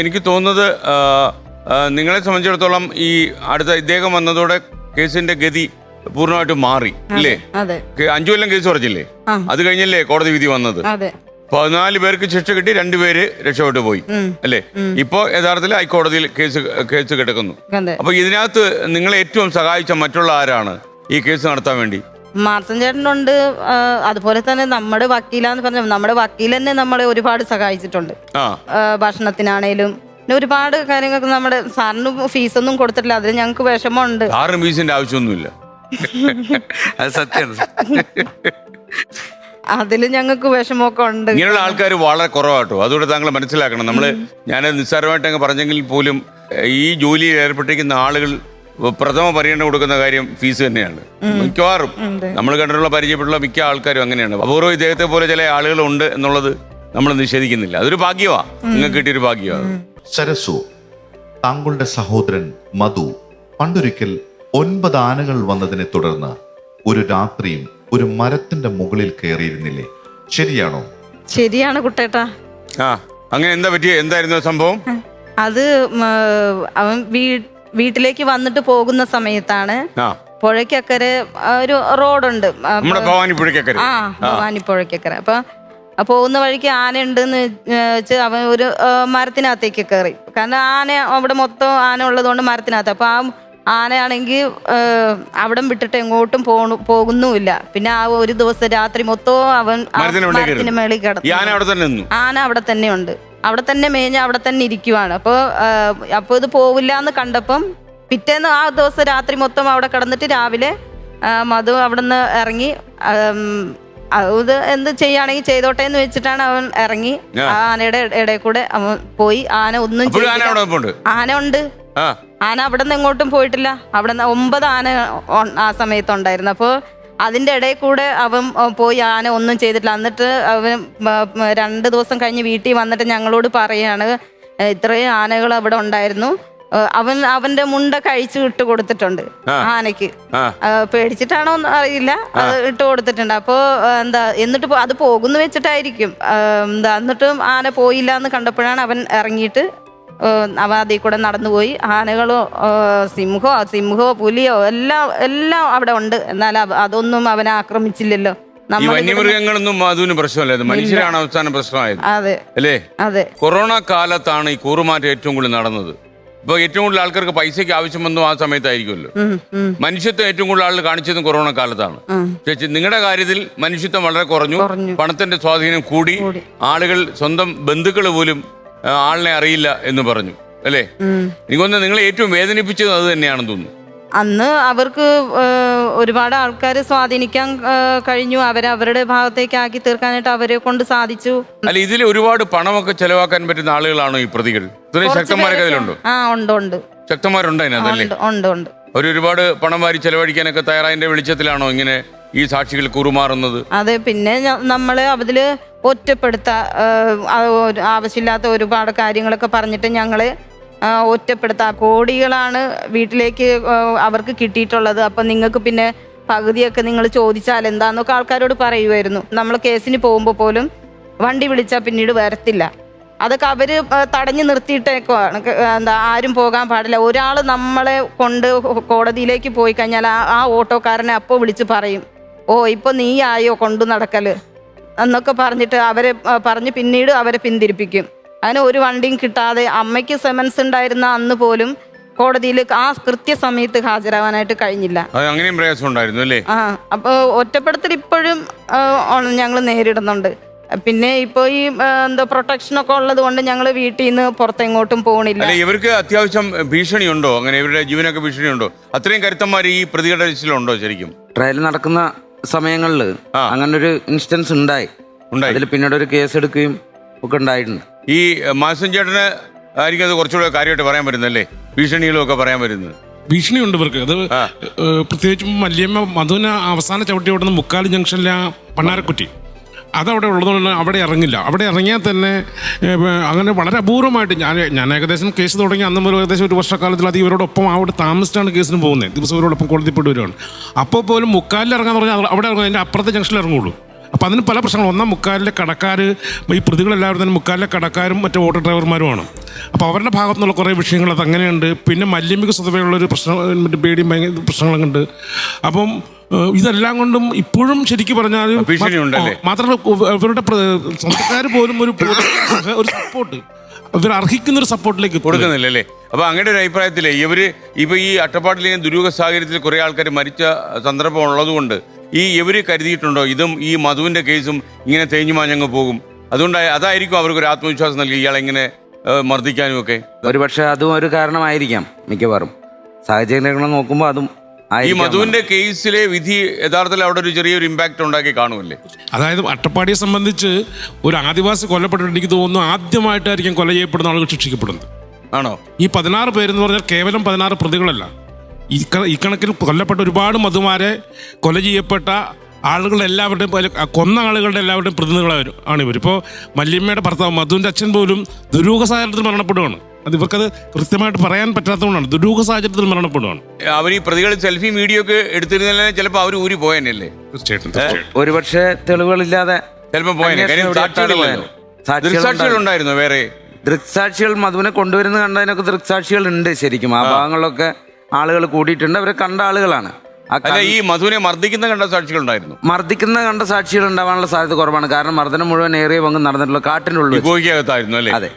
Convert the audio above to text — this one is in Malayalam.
എനിക്ക് തോന്നുന്നത് നിങ്ങളെ സംബന്ധിച്ചിടത്തോളം ഈ ഇദ്ദേഹം വന്നതോടെ കേസിന്റെ ഗതി പൂർണ്ണമായിട്ട് മാറി അല്ലേ? 5 കൊല്ലം കേസ് കുറച്ചില്ലേ? അത് കഴിഞ്ഞല്ലേ കോടതി വിധി വന്നത്? 14 പേർക്ക് ശിക്ഷ കിട്ടി, 2 പേര് രക്ഷപ്പെട്ടു പോയി അല്ലേ? ഇപ്പോ യഥാർത്ഥത്തിൽ ഹൈക്കോടതിയിൽ കേസ് കിടക്കുന്നു. അപ്പൊ ഇതിനകത്ത് നിങ്ങളെ ഏറ്റവും സഹായിച്ച മറ്റുള്ള ആരാണ് ഈ കേസ് നടത്താൻ വേണ്ടി? മാർസൻ ചേട്ടനുണ്ട്. അതുപോലെ തന്നെ നമ്മുടെ വക്കീലാന്ന് പറഞ്ഞ നമ്മുടെ വക്കീൽ തന്നെ നമ്മളെ ഒരുപാട് സഹായിച്ചിട്ടുണ്ട്. ഭക്ഷണത്തിനാണേലും ഒരുപാട് കാര്യങ്ങൾക്ക്. നമ്മുടെ സാറിന് ഫീസൊന്നും കൊടുത്തിട്ടില്ല, അതിൽ ഞങ്ങൾക്ക് വിഷമമുണ്ട്. സാറിന് ഫീസിന്റെ ആവശ്യമൊന്നുമില്ല, അത് സത്യമാണ്. അതില് ഞങ്ങൾക്ക് വിഷമമൊക്കെ ഉണ്ട്. ഇങ്ങനെയുള്ള ആൾക്കാർ വളരെ കുറവാട്ടോ, അതുകൊണ്ട് താങ്കൾ മനസ്സിലാക്കണം. ഞാൻ നിസ്സാരമായിട്ട് അങ്ങ് പറഞ്ഞെങ്കിൽ പോലും ഈ ജോലിയിൽ ഏർപ്പെട്ടിരിക്കുന്ന ആളുകൾ പ്രഥമ പരിഗണന കൊടുക്കുന്ന കാര്യം ഫീസ് തന്നെയാണ്. മിക്കവാറും നമ്മൾ കണ്ടിട്ടുള്ള പരിചയപ്പെട്ടുള്ള മിക്ക ആൾക്കാരും അങ്ങനെയാണ്. അപൂർവം ഇദ്ദേഹത്തെ പോലെ ചില ആളുകളുണ്ട് എന്നുള്ളത് നമ്മൾ നിഷേധിക്കുന്നില്ല. അതൊരു ഭാഗ്യമാണ്, നിങ്ങൾക്ക് കിട്ടിയൊരു ഭാഗ്യമാണ്. സരസു, താങ്കളുടെ സഹോദരൻ മധു പണ്ടൊരിക്കൽ 9 ആനകൾ വന്നതിനെ തുടർന്ന് ഒരു രാത്രിയും ഒരു മരത്തിന്റെ മുകളിൽ കയറിയിരുന്നില്ലേ? ശരിയാണോ? ശരിയാണ് കുട്ടേട്ടാ. അങ്ങനെ എന്താ പറ്റിയ? എന്തായിരുന്നു സംഭവം? അത് അവൻ വീട്ടിലേക്ക് വന്നിട്ട് പോകുന്ന സമയത്താണ് പുഴയ്ക്കക്കരെ ഒരു റോഡുണ്ട്, ഭവാനിപ്പുഴയ്ക്കക്കര. അപ്പൊ പോകുന്ന വഴിക്ക് ആന ഉണ്ടെന്ന് വെച്ച് അവൻ ഒരു മരത്തിനകത്തേക്ക് കയറി. കാരണം ആന അവിടെ മൊത്തം ആന ഉള്ളതുകൊണ്ട് മരത്തിനകത്ത്. അപ്പൊ ആ ആനയാണെങ്കിൽ അവിടം വിട്ടിട്ട് എങ്ങോട്ടും പോകുന്നുമില്ല. പിന്നെ ആ ഒരു ദിവസം രാത്രി മൊത്തം അവൻ മരത്തിന് മേളിൽ കിടന്നു. ആന അവിടെ തന്നെ ഉണ്ട്, അവിടെ തന്നെ മേഞ്ഞ് അവിടെ തന്നെ ഇരിക്കുവാണ്. അപ്പോൾ ഇത് പോവില്ല എന്ന് കണ്ടപ്പം പിറ്റേന്ന് ആ ദിവസം രാത്രി മൊത്തം അവിടെ കിടന്നിട്ട് രാവിലെ മധു അവിടെ നിന്ന് ഇറങ്ങി. അത് എന്ത് ചെയ്യുകയാണെങ്കിൽ ചെയ്തോട്ടെ എന്ന് വെച്ചിട്ടാണ് അവൻ ഇറങ്ങി. ആ ആനയുടെ ഇടയിൽ കൂടെ അവൻ പോയി. ആന ഒന്നും ആന ഉണ്ട്. ആന അവിടെ നിന്ന് എങ്ങോട്ടും പോയിട്ടില്ല. അവിടെ നിന്ന് 9 ആന ആ സമയത്തുണ്ടായിരുന്നു. അപ്പോൾ അതിൻ്റെ ഇടയിൽ കൂടെ അവൻ പോയി, ആന ഒന്നും ചെയ്തിട്ടില്ല. എന്നിട്ട് അവൻ 2 ദിവസം കഴിഞ്ഞ് വീട്ടിൽ വന്നിട്ട് ഞങ്ങളോട് പറയാണ്, ഇത്രയും ആനകൾ അവിടെ ഉണ്ടായിരുന്നു. അവന്റെ മുണ്ട കഴിച്ച് ഇട്ട് കൊടുത്തിട്ടുണ്ട് ആനയ്ക്ക്. പേടിച്ചിട്ടാണോ എന്ന് അറിയില്ല, അത് ഇട്ട് കൊടുത്തിട്ടുണ്ട്. അപ്പോൾ എന്നിട്ട് അത് പോകുന്നു വെച്ചിട്ടായിരിക്കും. എന്നിട്ടും ആന പോയില്ല എന്ന് കണ്ടപ്പോഴാണ് അവൻ ഇറങ്ങിയിട്ട് അവ അതിൽ കൂടെ നടന്നുപോയി. ആനകളോ സിംഹോ പുലിയോ എല്ലാം അവിടെ ഉണ്ട്. എന്നാൽ അതൊന്നും അവനെ ആക്രമിച്ചില്ലല്ലോ. വന്യമൃഗങ്ങളൊന്നും അതിന് പ്രശ്നമല്ല, മനുഷ്യരാണ് അവസാനം പ്രശ്നമായത്. അതെ അല്ലേ? അതെ. കൊറോണ കാലത്താണ് ഈ കൂറുമാറ്റം ഏറ്റവും കൂടുതൽ നടന്നത്. ഇപ്പൊ ഏറ്റവും കൂടുതൽ ആൾക്കാർക്ക് പൈസക്ക് ആവശ്യം വന്നു ആ സമയത്തായിരിക്കുമല്ലോ. മനുഷ്യത്വം ഏറ്റവും കൂടുതൽ ആളുകൾ കാണിച്ചതും കൊറോണ കാലത്താണ്. നിങ്ങളുടെ കാര്യത്തിൽ മനുഷ്യത്വം വളരെ കുറഞ്ഞു, പണത്തിന്റെ സ്വാധീനം കൂടി, ആളുകൾ സ്വന്തം ബന്ധുക്കൾ പോലും ആളിനെ അറിയില്ല എന്ന് പറഞ്ഞു അല്ലേ? എനിക്കൊന്ന് നിങ്ങളെ ഏറ്റവും വേദനിപ്പിച്ചത് അത് തന്നെയാണെന്ന് തോന്നുന്നു. അന്ന് അവർക്ക് ഒരുപാട് ആൾക്കാരെ സ്വാധീനിക്കാൻ കഴിഞ്ഞു. അവരുടെ ഭാഗത്തേക്ക് ആക്കി തീർക്കാനായിട്ട് അവരെ കൊണ്ട് സാധിച്ചു. അല്ല, ഇതിൽ ഒരുപാട് പണമൊക്കെ ചെലവാക്കാൻ പറ്റുന്ന ആളുകളാണോ ഈ പ്രതികൾ? ശക്തന്മാരൊക്കെ അതിലുണ്ടോ? ഉണ്ട്. ശക്തന്മാരുണ്ട് അതിനകത്തല്ലേ? ഉണ്ട്. ഒരുപാട് പണം വാരി ചെലവഴിക്കാനൊക്കെ തയ്യാറായതിന്റെ വെളിച്ചത്തിലാണോ ഇങ്ങനെ ഈ സാക്ഷികൾ കൂറുമാറുന്നത്? അതെ. പിന്നെ നമ്മളെ അതില് ആവശ്യമില്ലാത്ത ഒരുപാട് കാര്യങ്ങളൊക്കെ പറഞ്ഞിട്ട് ഞങ്ങളെ ഒറ്റപ്പെടുത്താം. കോടികളാണ് വീട്ടിലേക്ക് അവർക്ക് കിട്ടിയിട്ടുള്ളത്. അപ്പം നിങ്ങൾക്ക് പിന്നെ പകുതിയൊക്കെ നിങ്ങൾ ചോദിച്ചാൽ എന്താന്നൊക്കെ ആൾക്കാരോട് പറയുമായിരുന്നു. നമ്മൾ കേസിന് പോകുമ്പോൾ പോലും വണ്ടി വിളിച്ചാൽ പിന്നീട് വരത്തില്ല. അതൊക്കെ അവര് തടഞ്ഞു നിർത്തിയിട്ടേക്കുവാണ്. ആരും പോകാൻ പാടില്ല. ഒരാൾ നമ്മളെ കൊണ്ട് കോടതിയിലേക്ക് പോയി കഴിഞ്ഞാൽ ആ ഓട്ടോക്കാരനെ അപ്പോൾ വിളിച്ച് പറയും, ഇപ്പൊ നീ ആയോ കൊണ്ടു നടക്കല് എന്നൊക്കെ പറഞ്ഞിട്ട് അവരെ പറഞ്ഞ് പിന്നീട് അവരെ പിന്തിരിപ്പിക്കും. അതിന് ഒരു വണ്ടിയും കിട്ടാതെ അമ്മയ്ക്ക് സെമൻസ് ഉണ്ടായിരുന്ന അന്ന് പോലും കോടതിയിൽ ആ കൃത്യസമയത്ത് ഹാജരാവാനായിട്ട് കഴിഞ്ഞില്ല. അങ്ങനെയും പ്രയാസം ഉണ്ടായിരുന്നു അല്ലേ? അപ്പോൾ ഒറ്റപ്പെടുത്തൽ ഇപ്പോഴും ഞങ്ങൾ നേരിടുന്നുണ്ട്. പിന്നെ ഇപ്പൊ ഈ പ്രൊട്ടക്ഷനൊക്കെ ഉള്ളത് കൊണ്ട് ഞങ്ങൾ വീട്ടിൽ നിന്ന് പുറത്തെങ്ങോട്ടും പോകണില്ല. ഇവർക്ക് അത്യാവശ്യം ഭീഷണിയുണ്ടോ? അങ്ങനെ ഇവരുടെ ജീവനൊക്കെ ഭീഷണിയുണ്ടോ? അത്രയും കരുത്തന്മാർ ഈ പ്രതികളുടെ ലിസ്റ്റിലുണ്ടോ? ശരിക്കും ട്രയൽ നടക്കുന്ന സമയങ്ങളിൽ അങ്ങനെ ഒരു ഇൻസ്റ്റൻസ് ഉണ്ടായി. അതിൽ പിന്നീട് ഒരു കേസ് എടുക്കുകയും ഒക്കെ ഉണ്ടായിട്ടുണ്ട്. ഈ മാസൻ ചേട്ടന് ആയിരിക്കും അത് കുറച്ചുകൂടെ കാര്യമായിട്ട് പറയാൻ പറ്റുന്നല്ലേ, ഭീഷണികളും ഒക്കെ പറയാൻ പറ്റുന്നത്? ഭീഷണിയുണ്ട് ഇവർക്ക്. അത് പ്രത്യേകിച്ചും വല്യമ്മ മധുവിന് അവസാന ചവിട്ടി ഓടുന്ന മുക്കാലി ജംഗ്ഷനിലെ പണ്ണാരക്കുറ്റി അതവിടെ ഉള്ളതുകൊണ്ട് അവിടെ ഇറങ്ങില്ല. അവിടെ ഇറങ്ങിയാൽ തന്നെ അങ്ങനെ വളരെ അപൂർവമായിട്ട് ഞാൻ ഏകദേശം കേസ് തുടങ്ങി അന്ന് മുതൽ ഏകദേശം 1 വർഷക്കാലത്തിൽ ഇവരോടൊപ്പം അവിടെ താമസിച്ചാണ് കേസിന് പോകുന്നത്. ദിവസം ഇവരോടൊപ്പം കോടതിപ്പെട്ട് വരുവാണ്. അപ്പോൾ പോലും മുക്കാലിൽ ഇറങ്ങാന്ന് പറഞ്ഞാൽ അവിടെ ഇറങ്ങും, അതിൻ്റെ അപ്പുറത്തെ ജംഗ്ഷനിൽ ഇറങ്ങുള്ളൂ. അപ്പോൾ അതിന് പല പ്രശ്നങ്ങളും. ഒന്നാം മുക്കാലിലെ കടക്കാർ, ഈ പ്രതികളെല്ലാവരും തന്നെ മുക്കാലിലെ കടക്കാരും മറ്റു ഓട്ടോ ഡ്രൈവർമാരുമാണ്. അപ്പോൾ അവരുടെ ഭാഗത്തു നിന്നുള്ള കുറേ വിഷയങ്ങൾ അത് അങ്ങനെയുണ്ട്. പിന്നെ മല്യമിക്ക് സ്വതവേ ഉള്ളൊരു പ്രശ്നം, മറ്റു പേടിയും ഭയങ്കര പ്രശ്നങ്ങളും ഉണ്ട്. അപ്പം ഇതെല്ലാം കൊണ്ടും ഇപ്പോഴും ശരിക്കും പറഞ്ഞാൽ മാത്രമല്ല ഇവരുടെ സ്വന്തക്കാർ പോലും ഒരു സപ്പോർട്ട്, ഇവർ അർഹിക്കുന്ന ഒരു സപ്പോർട്ടിലേക്ക് കൊടുക്കുന്നില്ലല്ലേ. അപ്പൊ അങ്ങനെ ഒരു അഭിപ്രായത്തിലേ ഇപ്പൊ ഈ അട്ടപ്പാടിലെ ദുരൂഹ സാഹചര്യത്തിൽ കുറെ ആൾക്കാർ മരിച്ച സന്ദർഭം ഉള്ളതുകൊണ്ട് ഇവര് കരുതിയിട്ടുണ്ടോ ഇതും ഈ മധുവിന്റെ കേസും ഇങ്ങനെ തേഞ്ഞു മാഞ്ഞങ്ങ് പോകും, അതുകൊണ്ട് അതായിരിക്കും അവർക്ക് ഒരു ആത്മവിശ്വാസം നൽകി ഇയാളെ ഇങ്ങനെ മർദ്ദിക്കാനും ഒക്കെ? ഒരുപക്ഷെ അതും ഒരു കാരണമായിരിക്കാം. മിക്കവാറും സാഹചര്യങ്ങൾ നോക്കുമ്പോൾ അതും ഈ മധുവിന്റെ കേസിലെ വിധി യഥാർത്ഥത്തിൽ അവിടെ ഒരു ചെറിയൊരു ഇമ്പാക്ട് ഉണ്ടാക്കി കാണുമല്ലേ? അതായത് അട്ടപ്പാടിയെ സംബന്ധിച്ച് ഒരു ആദിവാസി കൊല്ലപ്പെട്ടിട്ട് എനിക്ക് തോന്നുന്നു ആദ്യമായിട്ടായിരിക്കും കൊല ചെയ്യപ്പെടുന്ന ആളുകൾ ശിക്ഷിക്കപ്പെടുന്നത്. ആണോ? ഈ 16 പേരെന്ന് പറഞ്ഞാൽ കേവലം 16 പ്രതികളല്ല. ഈ കണക്കിൽ കൊല്ലപ്പെട്ട ഒരുപാട് മധുമാരെ കൊല ചെയ്യപ്പെട്ട ആളുകളുടെ എല്ലാവരുടെയും, കൊന്ന ആളുകളുടെ എല്ലാവരുടെയും പ്രതിനിധികളാണ് ആണ് ഇവർ. ഇപ്പോൾ മല്യമ്മയുടെ ഭർത്താവ് മധുവിൻ്റെ അച്ഛൻ പോലും ദുരൂഹ സാഹചര്യത്തിൽ മരണപ്പെടുകയാണ്. അത് ഇവർക്കത് കൃത്യമായിട്ട് പറയാൻ പറ്റാത്തതുകൊണ്ടാണ്. ദുരൂഹ സാഹചര്യത്തിൽ മരണപ്പെടുകയാണ്. അവർ ഈ പ്രതികൾ സെൽഫി വീഡിയോ ഒക്കെ എടുത്തിരുന്നല്ലേ ചിലപ്പോൾ അവർ ഊരി പോയനല്ലേ? തീർച്ചയായിട്ടും. ഒരുപക്ഷെ തെളിവുകളില്ലാതെ ചിലപ്പോൾ പോയനെ. ദൃക്സാക്ഷികൾ ഉണ്ടായിരുന്നു വേറെ? ദൃക്സാക്ഷികൾ മധുവിനെ കൊണ്ടുവരുന്ന കണ്ടതിനൊക്കെ ദൃക്സാക്ഷികൾ ഉണ്ട് ശരിക്കും. ആ ഭാഗങ്ങളിലൊക്കെ ആളുകൾ കൂടിയിട്ടുണ്ട്. അവരെ കണ്ട ആളുകളാണ്. അല്ല, ഈ മധുവിനെ മർദ്ദിക്കുന്ന കണ്ട സാക്ഷികൾ ഉണ്ടായിരുന്നു? മർദ്ദിക്കുന്ന കണ്ട സാക്ഷികൾ ഉണ്ടാവാനുള്ള സാധ്യത കുറവാണ്. കാരണം മർദ്ദനം മുഴുവൻ ഏറിയ പങ്ക് നടന്നിട്ടുള്ള കാട്ടിനുള്ളിൽ ഗോഹിക്കകത്തായിരുന്നു അല്ലേ? അതെ.